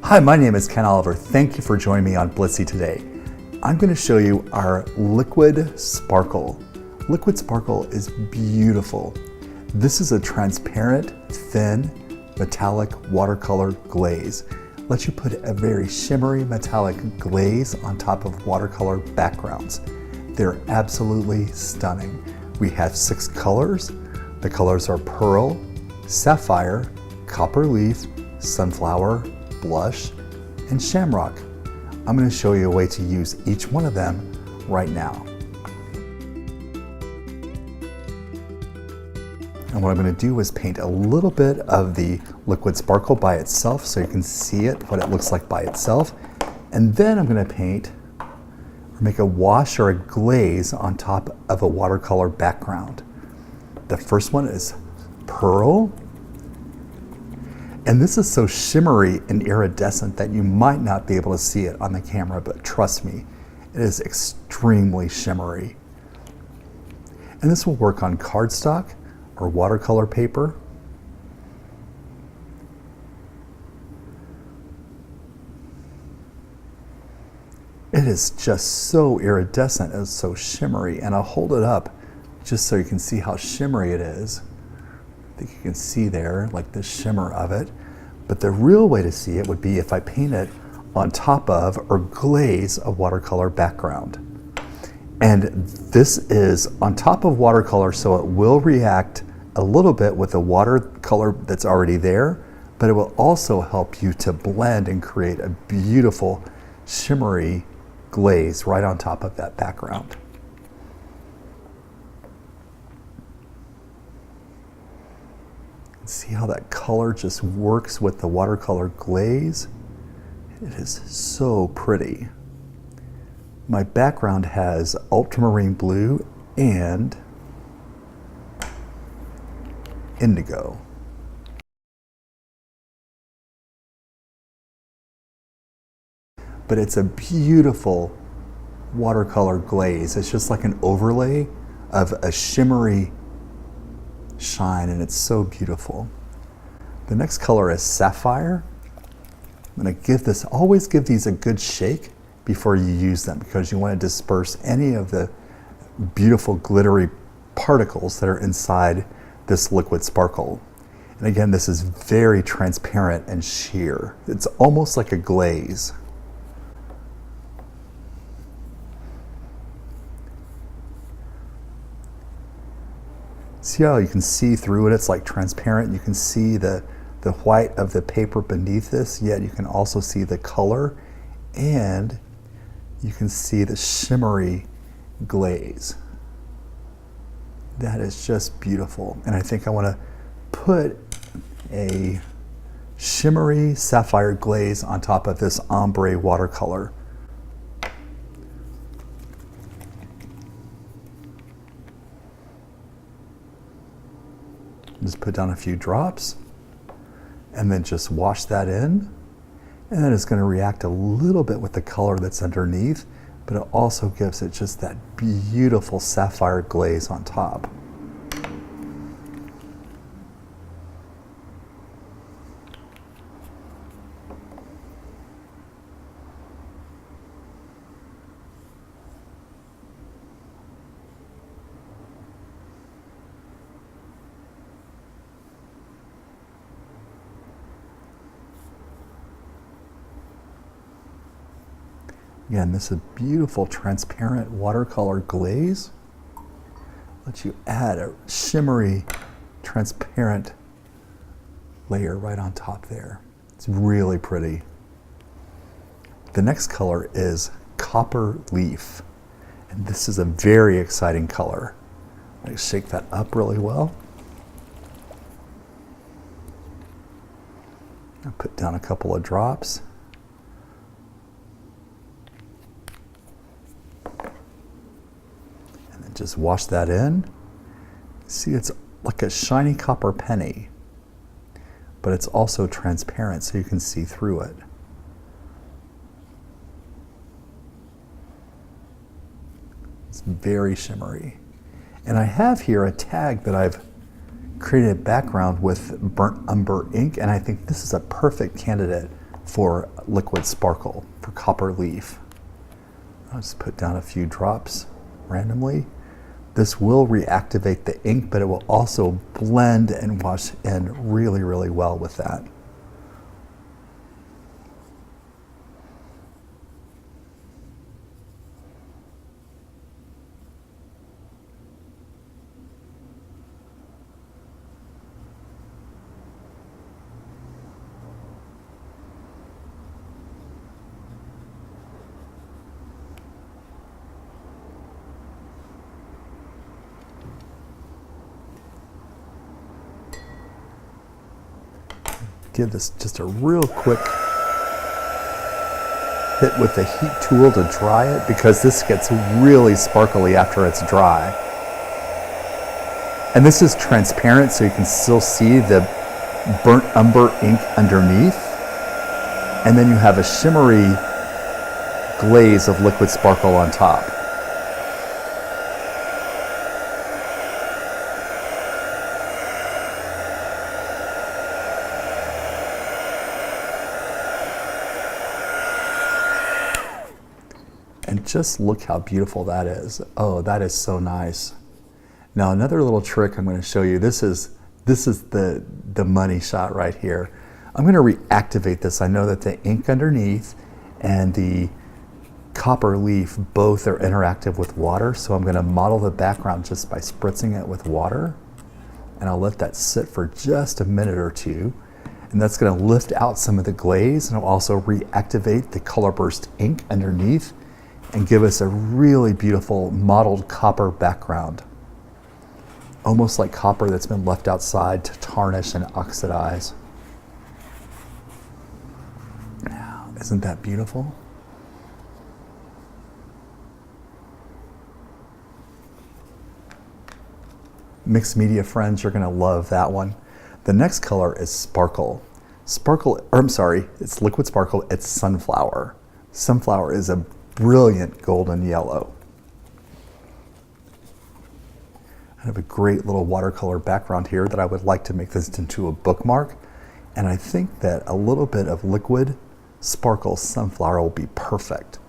Hi, my name is Ken Oliver. Thank you for joining me on Blitsy today. I'm going to show you our Liquid Sparkle. Liquid Sparkle is beautiful. This is a transparent, thin, metallic watercolor glaze. Lets you put a very shimmery metallic glaze on top of watercolor backgrounds. They're absolutely stunning. We have 6 colors. The colors are pearl, sapphire, copper leaf, sunflower, blush, and shamrock. I'm going to show you a way to use each one of them right now. And what I'm going to do is paint a little bit of the Liquid Sparkle by itself so you can see it, what it looks like by itself. And then I'm going to paint or make a wash or a glaze on top of a watercolor background. The first one is pearl. And this is so shimmery and iridescent that you might not be able to see it on the camera, but trust me, it is extremely shimmery. And this will work on cardstock or watercolor paper. It is just so iridescent, it's so shimmery, and I'll hold it up just so you can see how shimmery it is. I think you can see there, like the shimmer of it. But the real way to see it would be if I paint it on top of or glaze a watercolor background. And this is on top of watercolor, so it will react a little bit with the watercolor that's already there, but it will also help you to blend and create a beautiful shimmery glaze right on top of that background. See how that color just works with the watercolor glaze? It is so pretty. My background has ultramarine blue and indigo. But it's a beautiful watercolor glaze. It's just like an overlay of a shimmery shine, and it's so beautiful. The next color is sapphire. I'm going to give this, always give these a good shake before you use them, because you want to disperse any of the beautiful glittery particles that are inside this Liquid Sparkle. And again, this is very transparent and sheer. It's almost like a glaze. See how you can see through it? It's like transparent. You can see the white of the paper beneath this, yet you can also see the color, and you can see the shimmery glaze. That is just beautiful. And I think I want to put a shimmery sapphire glaze on top of this ombre watercolor. Just put down a few drops and then just wash that in. And then it's going to react a little bit with the color that's underneath, but it also gives it just that beautiful sapphire glaze on top. Again, this is a beautiful transparent watercolor glaze. Lets you add a shimmery, transparent layer right on top there. It's really pretty. The next color is copper leaf. And this is a very exciting color. I shake that up really well. I'll put down a couple of drops. Just wash that in. See, it's like a shiny copper penny, but it's also transparent so you can see through it. It's very shimmery. And I have here a tag that I've created a background with burnt umber ink, and I think this is a perfect candidate for Liquid Sparkle, for Copper Leaf. I'll just put down a few drops randomly. This will reactivate the ink, but it will also blend and wash in really, really well with that. Give this just a real quick hit with the heat tool to dry it, because this gets really sparkly after it's dry. And this is transparent, so you can still see the burnt umber ink underneath. And then you have a shimmery glaze of Liquid Sparkle on top. And just look how beautiful that is. Oh, that is so nice. Now another little trick I'm going to show you. This is the money shot right here. I'm going to reactivate this. I know that the ink underneath and the copper leaf both are interactive with water, so I'm going to model the background just by spritzing it with water. And I'll let that sit for just a minute or two. And that's going to lift out some of the glaze, and it'll also reactivate the color burst ink underneath and give us a really beautiful mottled copper background. Almost like copper that's been left outside to tarnish and oxidize. Now, isn't that beautiful? Mixed media friends, you're gonna love that one. The next color is Sparkle. It's Liquid Sparkle, it's Sunflower. Sunflower is a brilliant golden yellow. I have a great little watercolor background here that I would like to make this into a bookmark. And I think that a little bit of Liquid Sparkle Sunflower will be perfect.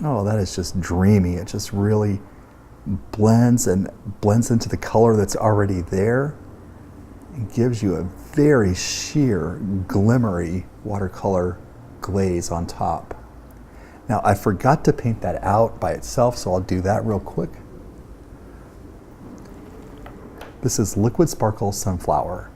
Oh, that is just dreamy. It just really blends into the color that's already there and gives you a very sheer, glimmery watercolor glaze on top. Now, I forgot to paint that out by itself, so I'll do that real quick. This is Liquid Sparkle Sunflower.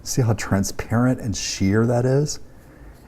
See how transparent and sheer that is?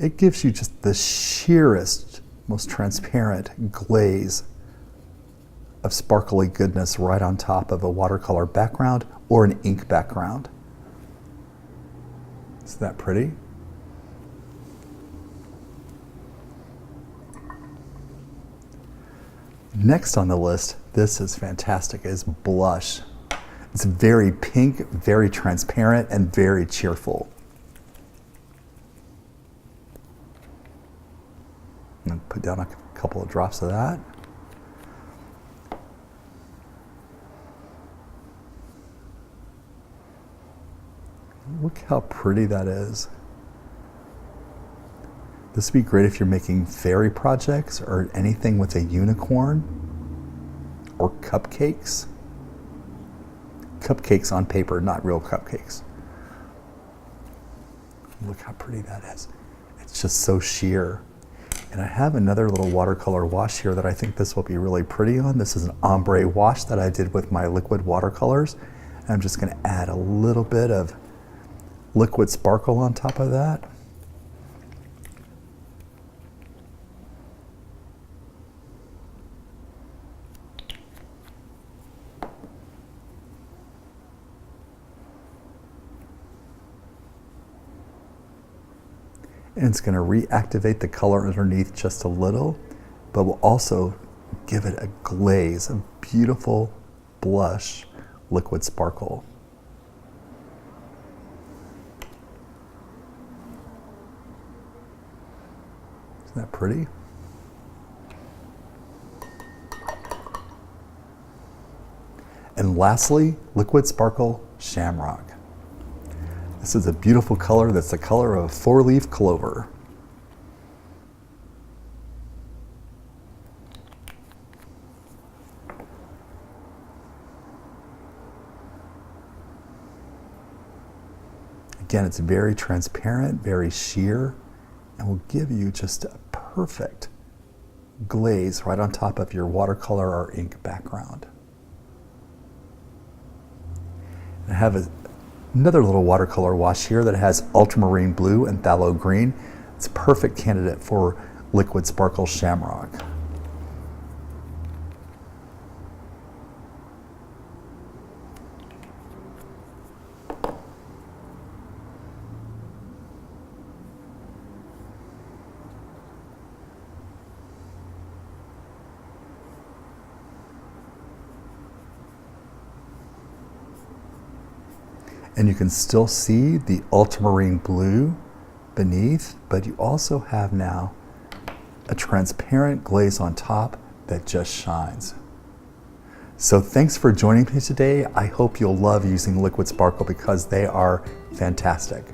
It gives you just the sheerest, most transparent glaze of sparkly goodness right on top of a watercolor background or an ink background. Isn't that pretty? Next on the list, this is fantastic, is Blush. It's very pink, very transparent, and very cheerful. And put down a couple of drops of that. Look how pretty that is. This would be great if you're making fairy projects or anything with a unicorn or cupcakes. Cupcakes on paper, not real cupcakes. Look how pretty that is. It's just so sheer. And I have another little watercolor wash here that I think this will be really pretty on. This is an ombre wash that I did with my liquid watercolors. And I'm just going to add a little bit of Liquid Sparkle on top of that. And it's going to reactivate the color underneath just a little, but will also give it a glaze, a beautiful blush liquid sparkle. Isn't that pretty? And lastly, Liquid Sparkle Shamrock. This is a beautiful color that's the color of four-leaf clover. Again, it's very transparent, very sheer, and will give you just a perfect glaze right on top of your watercolor or ink background. I have another little watercolor wash here that has ultramarine blue and phthalo green. It's a perfect candidate for Liquid Sparkle Shamrock. And you can still see the ultramarine blue beneath, but you also have now a transparent glaze on top that just shines. So thanks for joining me today. I hope you'll love using Liquid Sparkle because they are fantastic.